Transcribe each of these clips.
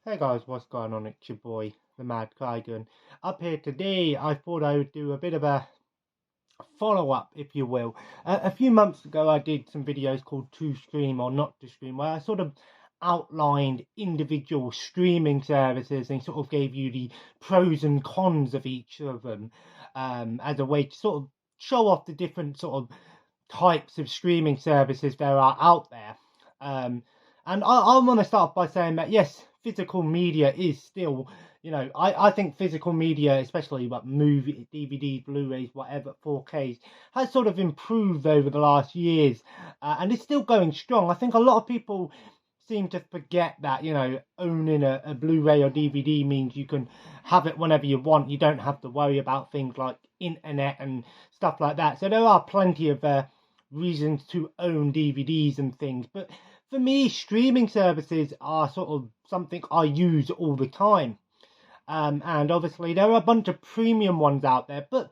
Hey guys, what's going on? It's your boy, the Mad Kaigan. Up here today, I thought I would do a bit of a follow-up, if you will. A few months ago, I did some videos called To Stream or Not to Stream, where I sort of outlined individual streaming services and sort of gave you the pros and cons of each of them, as a way to sort of show off the different sort of types of streaming services there are out there. And I want to start by saying that yes, physical media is still, I think physical media, especially like movie, DVDs, Blu-rays, whatever, 4Ks, has sort of improved over the last years, and it's still going strong. I think a lot of people seem to forget that, owning a Blu-ray or DVD means you can have it whenever you want. You don't have to worry about things like internet and stuff like that. So there are plenty of reasons to own DVDs and things. But for me, streaming services are sort of something I use all the time. And obviously, there are a bunch of premium ones out there, but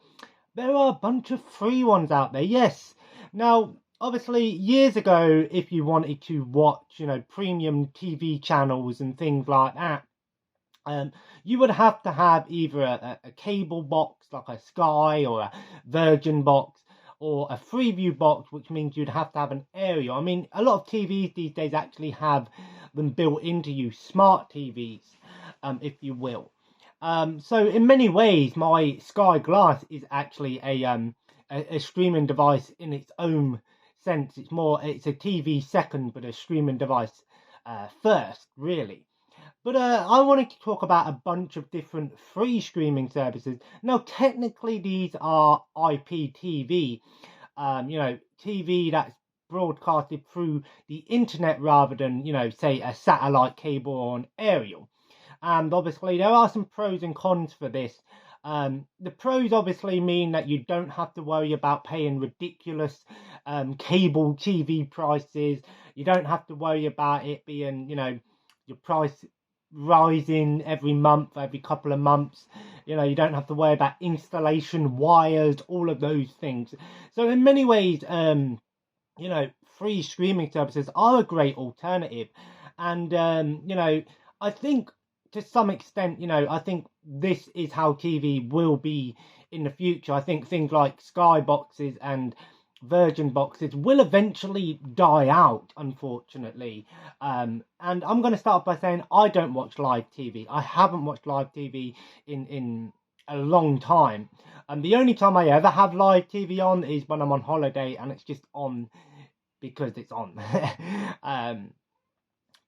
there are a bunch of free ones out there. Yes. Now, obviously, years ago, if you wanted to watch, premium TV channels and things like that, you would have to have either a cable box like a Sky or a Virgin box or a Freeview box, which means you'd have to have an aerial. I mean, a lot of TVs these days actually have them built into you, smart TVs, if you will. So in many ways, my Sky Glass is actually a streaming device in its own sense. It's a TV second, but a streaming device first, really. But I wanted to talk about a bunch of different free streaming services. Now, technically, these are IPTV, TV that's broadcasted through the internet rather than, say a satellite cable or an aerial. And obviously, there are some pros and cons for this. The pros obviously mean that you don't have to worry about paying ridiculous cable TV prices. You don't have to worry about it being, your price rising every month, every couple of months. You don't have to worry about installation, wires, all of those things. So in many ways, free streaming services are a great alternative. And, I think to some extent, I think this is how TV will be in the future. I think things like Sky boxes and Virgin boxes will eventually die out, unfortunately. And I'm going to start by saying I don't watch live TV. I haven't watched live TV in a long time. And the only time I ever have live TV on is when I'm on holiday, and it's just on because it's on.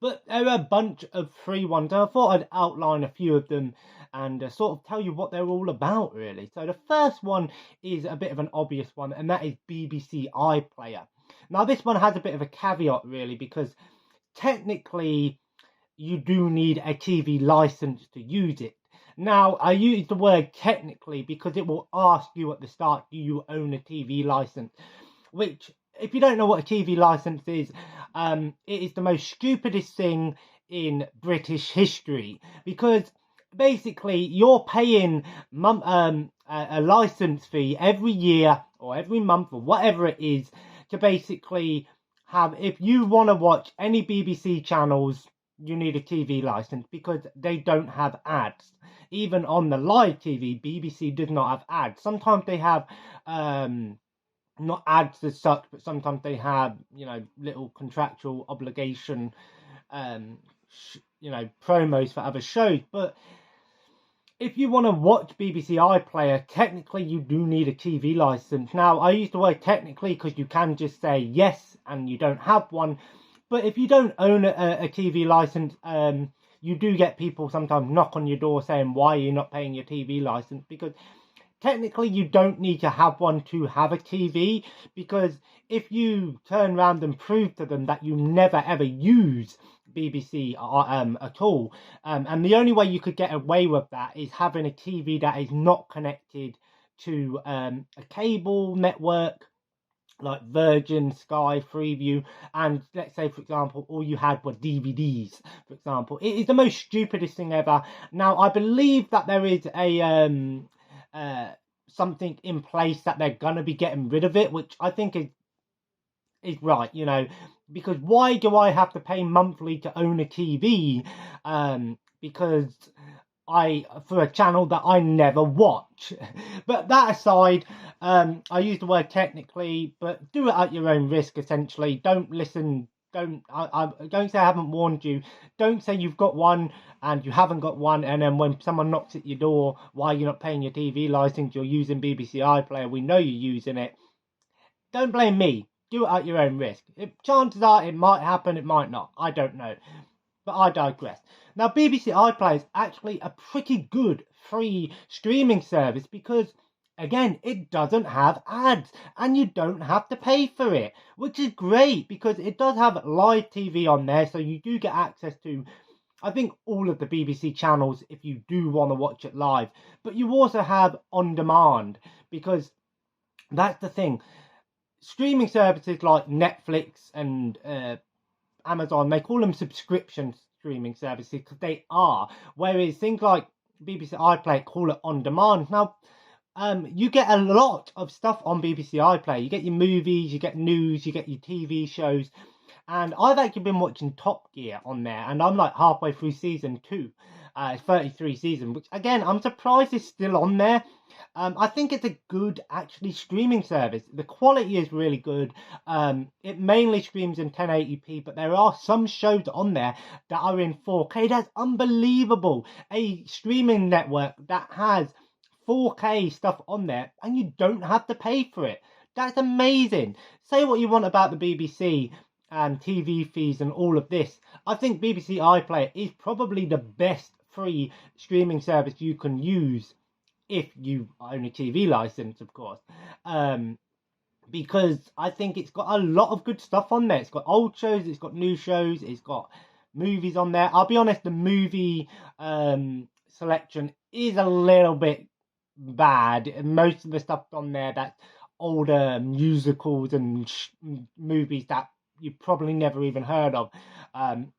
But there are a bunch of free ones. I thought I'd outline a few of them and sort of tell you what they're all about, really. So the first one is a bit of an obvious one, and that is BBC iPlayer. Now, this one has a bit of a caveat, really, because technically you do need a TV license to use it. Now, I use the word technically because it will ask you at the start, do you own a TV license? Which, if you don't know what a TV license is, it is the most stupidest thing in British history, because basically you're paying a license fee every year or every month or whatever it is to basically have, if you want to watch any BBC channels, you need a TV license because they don't have ads. Even on the live TV, BBC does not have ads. Sometimes they have not ads as such, but sometimes they have, little contractual obligation, promos for other shows. But if you want to watch BBC iPlayer, technically you do need a TV license. Now, I use the word technically because you can just say yes and you don't have one. But if you don't own a TV license, you do get people sometimes knock on your door saying, why are you not paying your TV license? Because technically you don't need to have one to have a TV, because if you turn around and prove to them that you never ever use BBC at all, and the only way you could get away with that is having a TV that is not connected to a cable network like Virgin, Sky, Freeview, and let's say, for example, all you had were DVDs, for example. It is the most stupidest thing ever. Now, I believe that there is a something in place that they're gonna be getting rid of it, which I think is right, because why do I have to pay monthly to own a TV because for a channel that I never watch. But that aside, I use the word technically, but do it at your own risk. Essentially, don't listen. I don't say I haven't warned you. Don't say you've got one and you haven't got one, and then when someone knocks at your door, why you're not paying your TV license, you're using BBC iPlayer. We know you're using it. Don't blame me. Do it at your own risk. Chances are it might happen, it might not. I don't know. But I digress. Now, BBC iPlayer is actually a pretty good free streaming service because, again, it doesn't have ads and you don't have to pay for it, which is great because it does have live TV on there, so you do get access to, I think, all of the BBC channels if you do want to watch it live. But you also have on demand because that's the thing. Streaming services like Netflix and Amazon, they call them subscription streaming services because they are. Whereas things like BBC iPlayer call it on demand. Now, you get a lot of stuff on BBC iPlayer. You get your movies, you get news, you get your TV shows. And I've actually been watching Top Gear on there, and I'm like halfway through season 2. 33 season, which again, I'm surprised is still on there. I think it's a good, actually, streaming service. The quality is really good. It mainly streams in 1080p, but there are some shows on there that are in 4K. That's unbelievable. A streaming network that has 4K stuff on there, and you don't have to pay for it. That's amazing. Say what you want about the BBC and TV fees and all of this. I think BBC iPlayer is probably the best free streaming service you can use if you own a TV license, of course. Because I think it's got a lot of good stuff on there. It's got old shows, it's got new shows, it's got movies on there. I'll be honest, the movie selection is a little bit bad. Most of the stuff on there, that's older musicals and movies that you probably never even heard of.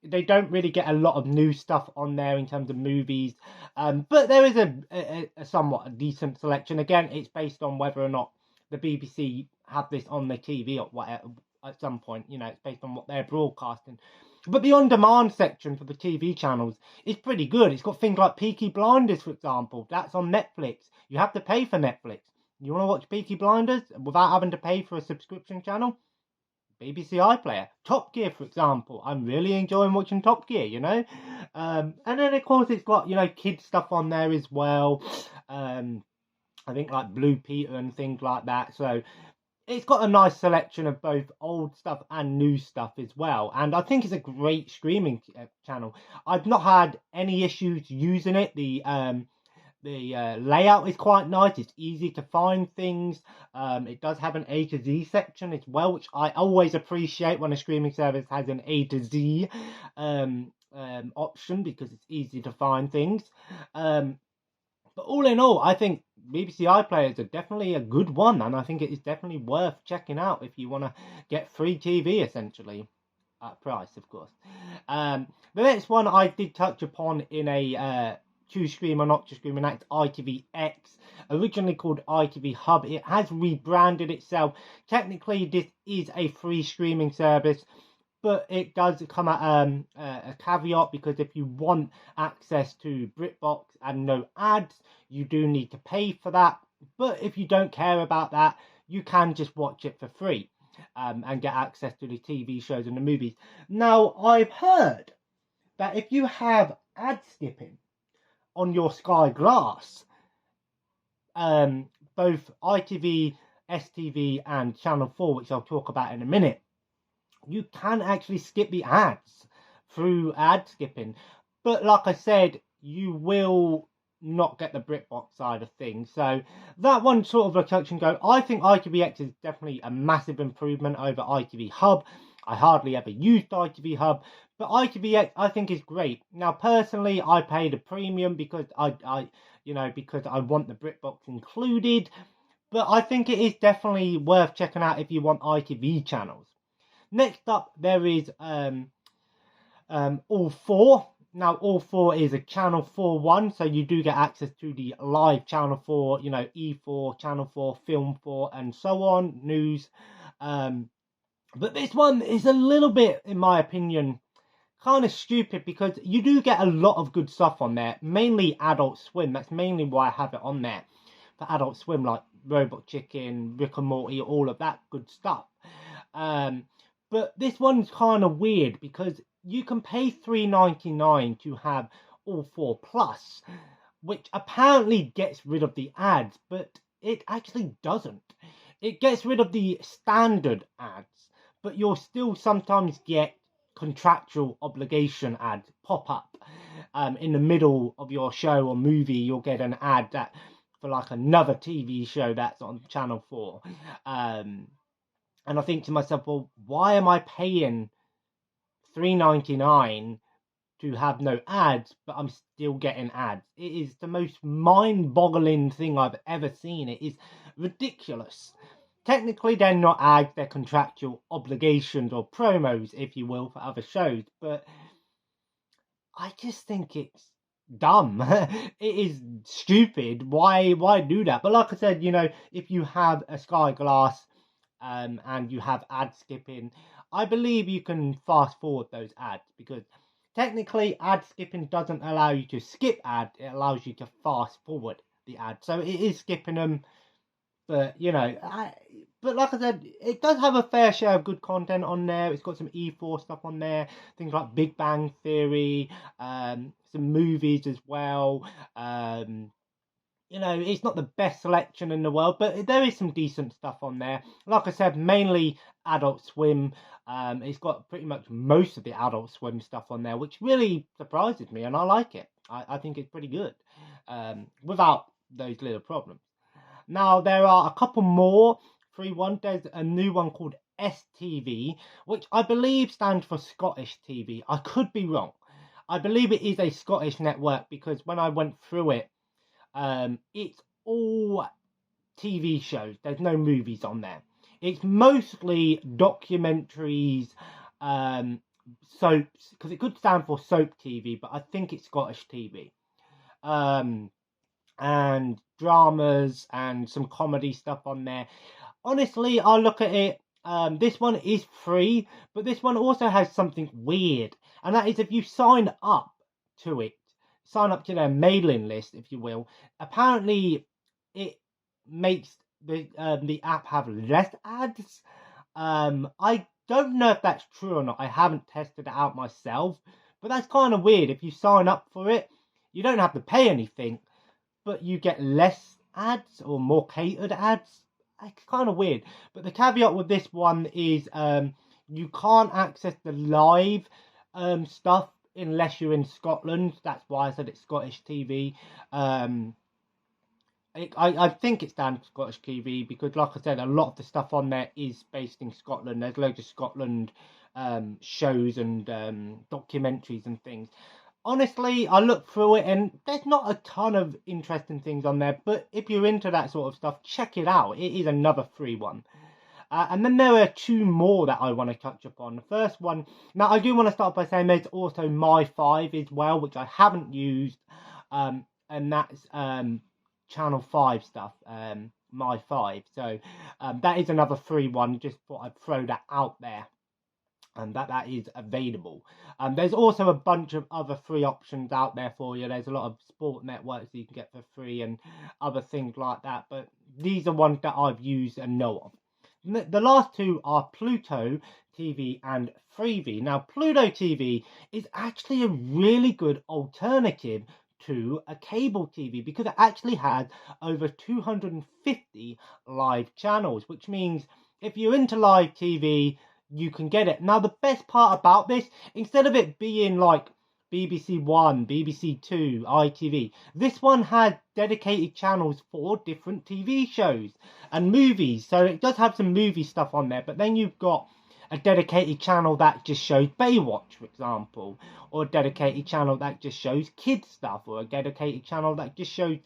They don't really get a lot of new stuff on there in terms of movies, but there is a somewhat decent selection. Again, it's based on whether or not the BBC have this on their TV or whatever at some point. You know, it's based on what they're broadcasting. But the on-demand section for the TV channels is pretty good. It's got things like Peaky Blinders, for example. That's on Netflix. You have to pay for Netflix. You want to watch Peaky Blinders without having to pay for a subscription channel? BBC iPlayer. Top Gear, for example. I'm really enjoying watching Top Gear, you know. And then, of course, it's got, you know, kids stuff on there as well. I think like Blue Peter and things like that. So it's got a nice selection of both old stuff and new stuff as well. And I think it's a great streaming channel. I've not had any issues using it. The layout is quite nice. It's easy to find things. It does have an A to Z section as well, which I always appreciate when a streaming service has an A to Z option, because it's easy to find things. But all in all, I think BBC iPlayer is definitely a good one, and I think it is definitely worth checking out if you want to get free TV, essentially. At price, of course. The next one I did touch upon in a to stream or not to stream, and that's ITVX, originally called ITV Hub. It has rebranded itself. Technically, this is a free streaming service, but it does come at a caveat, because if you want access to BritBox and no ads, you do need to pay for that. But if you don't care about that, you can just watch it for free and get access to the TV shows and the movies. Now, I've heard that if you have ad skipping on your Sky Glass, both ITV, STV and Channel 4, which I'll talk about in a minute, you can actually skip the ads through ad skipping. But like I said, you will not get the BritBox side of things. So that one sort of a touch and go. I think ITVX is definitely a massive improvement over ITV Hub. I hardly ever used ITV Hub, but ITVX I think is great. Now personally, I paid a premium because I because I want the BritBox included. But I think it is definitely worth checking out if you want ITV channels. Next up, there is All 4. Now, All 4 is a Channel 4 one, so you do get access to the live Channel 4, you know, E4, Channel 4, Film 4, and so on, news. But this one is a little bit, in my opinion, kind of stupid because you do get a lot of good stuff on there, mainly Adult Swim. That's mainly why I have it on there for Adult Swim, like Robot Chicken, Rick and Morty, all of that good stuff. But this one's kind of weird because you can pay $3.99 to have all 4 plus, which apparently gets rid of the ads, but it actually doesn't. It gets rid of the standard ads, but you'll still sometimes get contractual obligation ads pop up. In the middle of your show or movie, you'll get an ad that for like another TV show that's on Channel 4. And I think to myself, well, why am I paying $3.99 to have no ads, but I'm still getting ads? It is the most mind-boggling thing I've ever seen. It is ridiculous. Technically, they're not ads, they're contractual obligations or promos, if you will, for other shows, but I just think it's dumb. It is stupid. Why do that? But like I said, you know, if you have a Sky Glass and you have ad skipping, I believe you can fast forward those ads, because technically ad skipping doesn't allow you to skip ads, it allows you to fast forward the ad. So it is skipping them, but you know, but like I said, it does have a fair share of good content on there. It's got some E4 stuff on there, things like Big Bang Theory, some movies as well. You know, it's not the best selection in the world, but there is some decent stuff on there. Like I said, mainly Adult Swim. It's got pretty much most of the Adult Swim stuff on there, which really surprises me, and I like it. I think it's pretty good, without those little problems. Now, there are a couple more free ones. There's a new one called STV, which I believe stands for Scottish TV. I could be wrong. I believe it is a Scottish network, because when I went through it, it's all TV shows. There's no movies on there. It's mostly documentaries, soaps, because it could stand for Soap TV, but I think it's Scottish TV. And dramas and some comedy stuff on there. Honestly, I look at it, this one is free, but this one also has something weird, and that is if you sign up to it, sign up to their mailing list, if you will, apparently it makes the app have less ads. I don't know if that's true or not. I haven't tested it out myself, but that's kind of weird. If you sign up for it, you don't have to pay anything, but you get less ads or more catered ads. It's kind of weird. But the caveat with this one is you can't access the live stuff unless you're in Scotland. That's why I said it's Scottish TV. I think it stands for Scottish TV because, like I said, a lot of the stuff on there is based in Scotland. There's loads of Scotland shows and documentaries and things. Honestly, I looked through it and there's not a ton of interesting things on there, but if you're into that sort of stuff, check it out. It is another free one. And then there are two more that I want to touch upon. The first one, now I do want to start by saying there's also My5 as well, which I haven't used, and that's Channel 5 stuff, My5. So that is another free one. Just thought I'd throw that out there. And that is available. There's also a bunch of other free options out there for you. There's a lot of sport networks that you can get for free and other things like that. But these are ones that I've used and know of. The last two are Pluto TV and Freevee. Now, Pluto TV is actually a really good alternative to a cable TV because it actually has over 250 live channels, which means if you're into live TV, you can get it. Now, the best part about this, instead of it being like BBC One, BBC Two, ITV, this one has dedicated channels for different TV shows and movies. So it does have some movie stuff on there, but then you've got a dedicated channel that just shows Baywatch, for example, or a dedicated channel that just shows kids stuff, or a dedicated channel that just shows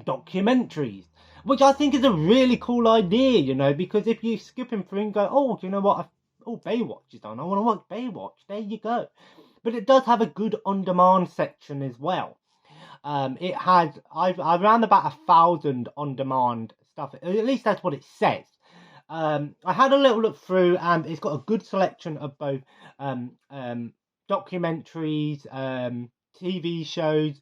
documentaries, which I think is a really cool idea, you know, because if you skip him through and go, oh, do you know what, Baywatch is on, I want to watch Baywatch, there you go. But it does have a good on-demand section as well. It has, I've around about 1,000 on-demand stuff, at least that's what it says. I had a little look through, and it's got a good selection of both documentaries, TV shows,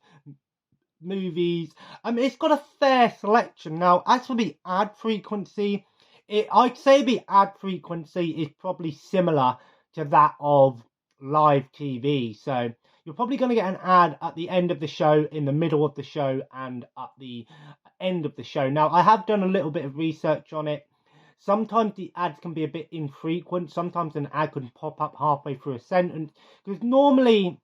movies. It's got a fair selection. Now, as for the ad frequency, I'd say the ad frequency is probably similar to that of live TV. So you're probably going to get an ad at the end of the show, in the middle of the show, and at the end of the show. Now, I have done a little bit of research on it. Sometimes the ads can be a bit infrequent. Sometimes an ad can pop up halfway through a sentence, because normally,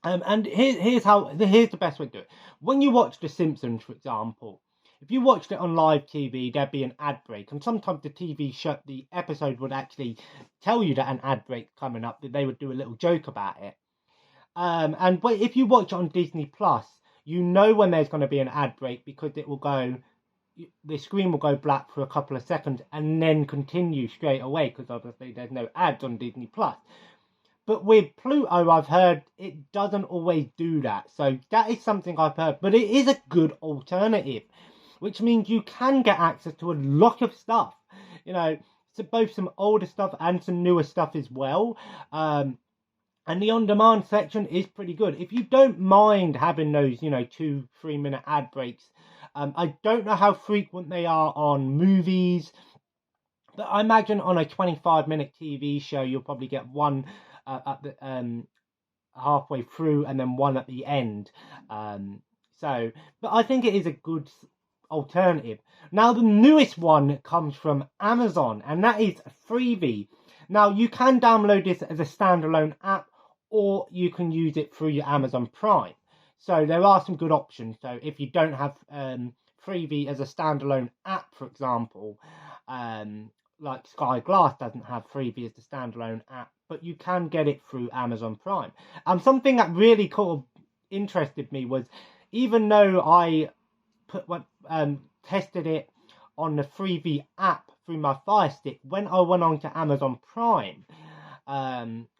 and here's the best way to do it. When you watch The Simpsons, for example, if you watched it on live TV, there'd be an ad break, and sometimes the episode would actually tell you that an ad break's coming up, that they would do a little joke about it. And if you watch it on Disney Plus, you know when there's going to be an ad break, because the screen will go black for a couple of seconds and then continue straight away, because obviously there's no ads on Disney Plus. But with Pluto, I've heard it doesn't always do that. So that is something I've heard. But it is a good alternative, which means you can get access to a lot of stuff. So both some older stuff and some newer stuff as well. And the on-demand section is pretty good. If you don't mind having those, 2-3 minute ad breaks, I don't know how frequent they are on movies, but I imagine on a 25-minute TV show, you'll probably get one at the halfway through, and then one at the end. But I think it is a good alternative. Now, the newest one comes from Amazon, and that is Freevee. Now, you can download this as a standalone app, or you can use it through your Amazon Prime. So there are some good options. So if you don't have Freevee as a standalone app, for example, like Sky Glass doesn't have Freevee as a standalone app, but you can get it through Amazon Prime. Something that really interested me was, even though I tested it on the Freevee app through my Fire Stick, when I went on to Amazon Prime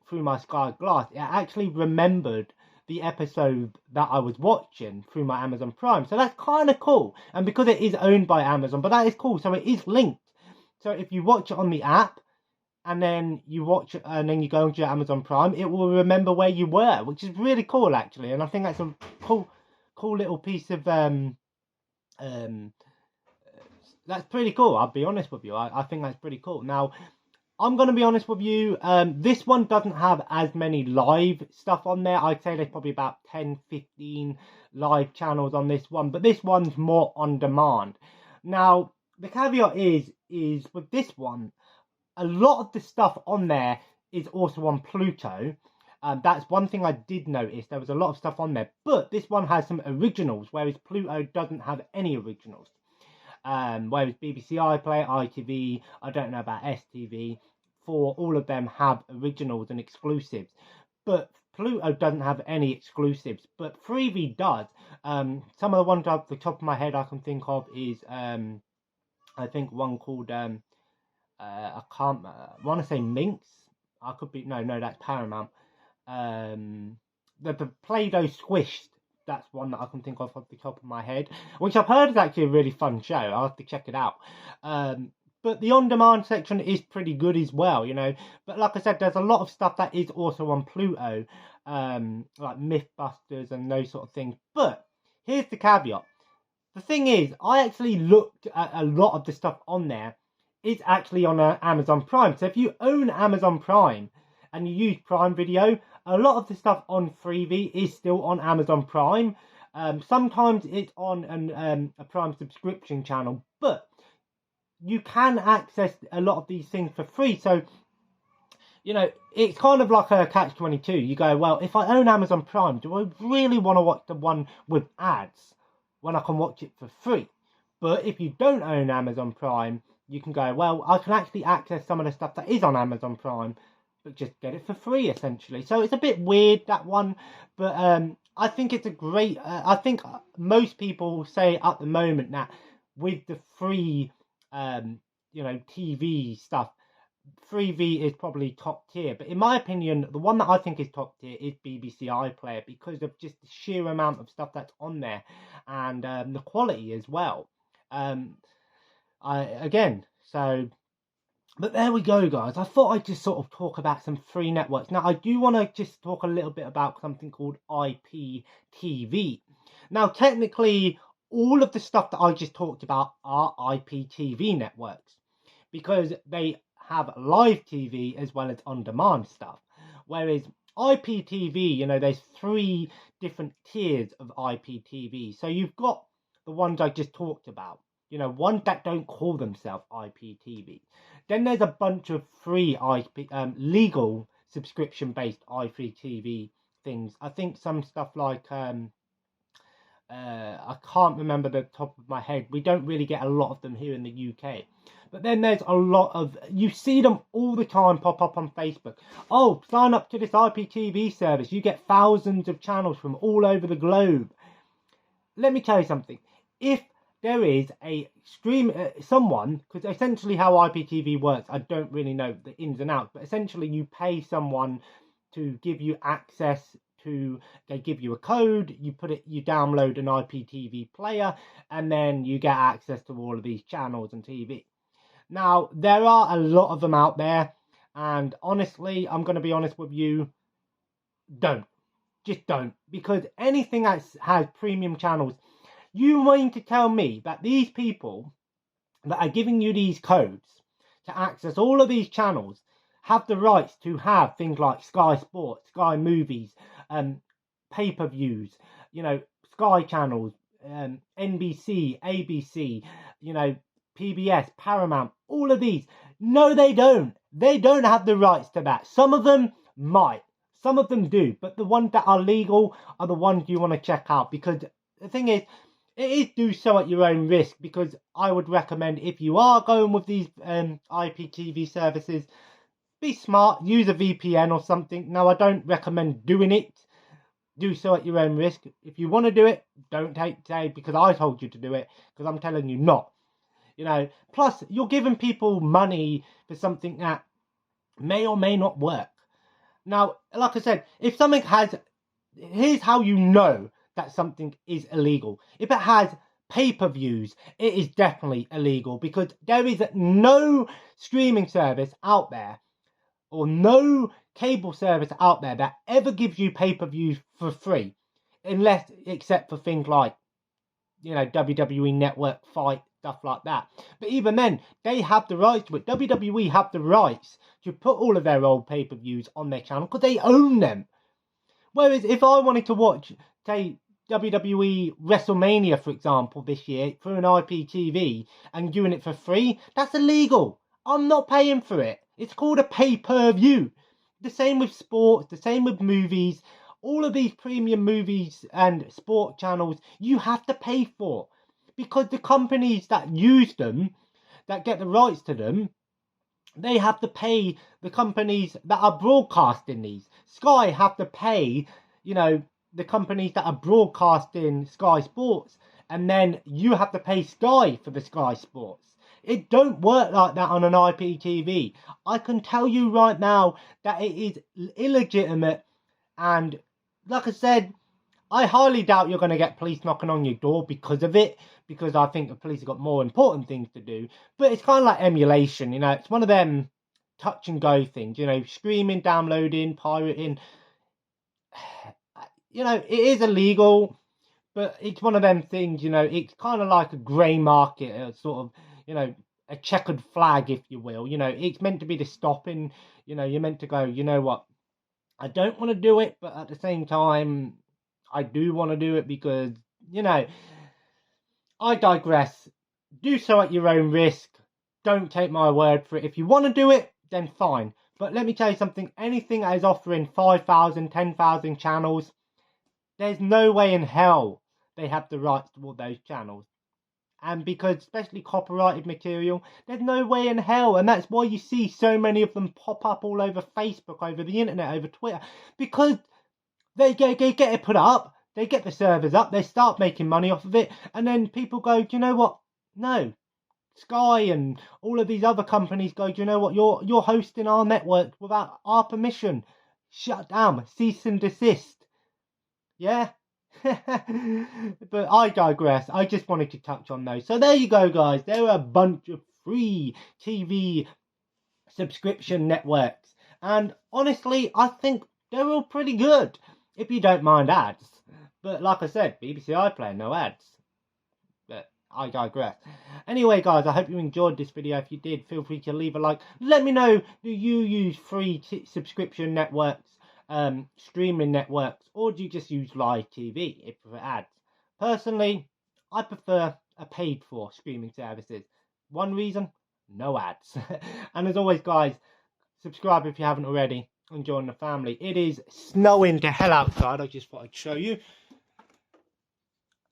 through my Sky Glass, it actually remembered the episode that I was watching through my Amazon Prime. So that's kind of cool. And because it is owned by Amazon, but that is cool. So it is linked. So if you watch it on the app, and then you watch it, and then you go into your Amazon Prime, it will remember where you were, which is really cool, actually. And I think that's a cool little piece of that's pretty cool. I'll be honest with you. I think that's pretty cool. Now, I'm going to be honest with you. This one doesn't have as many live stuff on there. I'd say there's probably about 10, 15 live channels on this one. But this one's more on demand. Now, the caveat is with this one, a lot of the stuff on there is also on Pluto. That's one thing I did notice. There was a lot of stuff on there. But this one has some originals, whereas Pluto doesn't have any originals. Whereas BBC iPlayer, ITV, I don't know about STV, all of them have originals and exclusives. But Pluto doesn't have any exclusives, but Freevee does. Some of the ones off the top of my head I can think of is, I think one called, I can't, want to say Minx. I could be, no, that's Paramount. The Play-Doh Squished. That's one that I can think of off the top of my head, which I've heard is actually a really fun show. I'll have to check it out. But the on-demand section is pretty good as well, But like I said, there's a lot of stuff that is also on Pluto, like Mythbusters and those sort of things. But here's the caveat. The thing is, I actually looked at a lot of the stuff on there. It's actually on Amazon Prime. So if you own Amazon Prime and you use Prime Video, a lot of the stuff on Freevee is still on Amazon Prime. Sometimes it's on a Prime subscription channel, but you can access a lot of these things for free. So, it's kind of like a catch-22. You go, well, if I own Amazon Prime, do I really want to watch the one with ads when I can watch it for free? But if you don't own Amazon Prime, you can go, well, I can actually access some of the stuff that is on Amazon Prime, but just get it for free, essentially. So it's a bit weird, that one, but I think it's a great, I think most people say at the moment that with the free, TV stuff, Freevee is probably top tier. But in my opinion, the one that I think is top tier is BBC iPlayer, because of just the sheer amount of stuff that's on there, and the quality as well. So But there we go, guys. I thought I'd just sort of talk about some free networks. Now, I do want to just talk a little bit about something called IPTV. Now, technically, all of the stuff that I just talked about are IPTV networks because they have live TV as well as on-demand stuff. Whereas IPTV, you know, there's 3 different tiers of IPTV. So you've got the ones I just talked about, you know, ones that don't call themselves IPTV. Then there's a bunch of free legal subscription-based IPTV things. I think some stuff like I can't remember the top of my head. We don't really get a lot of them here in the UK. But then there's a lot of, you see them all the time pop up on Facebook. Oh, sign up to this IPTV service. You get thousands of channels from all over the globe. Let me tell you something. If there is a stream, someone, because essentially how IPTV works, I don't really know the ins and outs, but essentially you pay someone to give you access to, they give you a code, you download an IPTV player, and then you get access to all of these channels and TV. Now, there are a lot of them out there, and honestly, I'm going to be honest with you, don't. Just don't. Because anything that has premium channels, you mean to tell me that these people that are giving you these codes to access all of these channels have the rights to have things like Sky Sports, Sky Movies, pay-per-views, you know, Sky channels, NBC, ABC, you know, PBS, Paramount, all of these? No, they don't. They don't have the rights to that. Some of them might. Some of them do. But the ones that are legal are the ones you want to check out. Because the thing is, it is do so at your own risk. Because I would recommend, if you are going with these IPTV services, be smart. Use a VPN or something. Now, I don't recommend doing it. Do so at your own risk. If you want to do it, don't say because I told you to do it. Because I'm telling you not. You know, plus you're giving people money for something that may or may not work. Now, like I said, if something has, here's how you know that something is illegal. If it has pay-per-views, it is definitely illegal because there is no streaming service out there or no cable service out there that ever gives you pay-per-views for free, except for things like, you know, WWE Network Fight, stuff like that. But even then, they have the rights to it. WWE have the rights to put all of their old pay-per-views on their channel because they own them. Whereas if I wanted to watch, say, WWE WrestleMania, for example, this year through an IPTV and doing it for free, that's illegal. I'm not paying for it. It's called a pay-per-view. The same with sports, the same with movies. All of these premium movies and sport channels, you have to pay for. Because the companies that use them, that get the rights to them, they have to pay the companies that are broadcasting these. Sky have to pay, you know, the companies that are broadcasting Sky Sports. And then you have to pay Sky for the Sky Sports. It don't work like that on an IPTV. I can tell you right now that it is illegitimate. And like I said, I highly doubt you're going to get police knocking on your door because of it. Because I think the police have got more important things to do. But it's kind of like emulation, you know. It's one of them touch and go things, you know. Streaming, downloading, pirating. You know, it is illegal. But it's one of them things, you know. It's kind of like a grey market. Sort of, you know, a checkered flag, if you will. You know, it's meant to be the stopping. You know, you're meant to go, you know what. I don't want to do it. But at the same time, I do want to do it because, you know, I digress. Do so at your own risk. Don't take my word for it. If you want to do it, then fine. But let me tell you something. Anything that is offering 5,000, 10,000 channels, there's no way in hell they have the rights to all those channels. And because, especially copyrighted material, there's no way in hell. And that's why you see so many of them pop up all over Facebook, over the internet, over Twitter. Because they get it put up. They get the servers up, they start making money off of it, and then people go, do you know what? No. Sky and all of these other companies go, do you know what? You're hosting our network without our permission. Shut down. Cease and desist. Yeah? But I digress. I just wanted to touch on those. So there you go, guys. There are a bunch of free TV subscription networks. And honestly, I think they're all pretty good, if you don't mind ads. But like I said, BBC iPlayer, no ads. But I digress. Anyway, guys, I hope you enjoyed this video. If you did, feel free to leave a like. Let me know, do you use free subscription networks, streaming networks, or do you just use live TV if for ads? Personally, I prefer a paid-for streaming services. One reason, no ads. And as always, guys, subscribe if you haven't already and join the family. It is snowing to hell outside. I just thought I'd show you.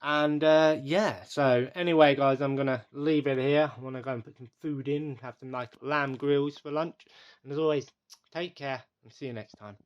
And yeah, so anyway, guys, I'm going to leave it here. I want to go and put some food in, have some nice lamb grills for lunch. And as always, take care and see you next time.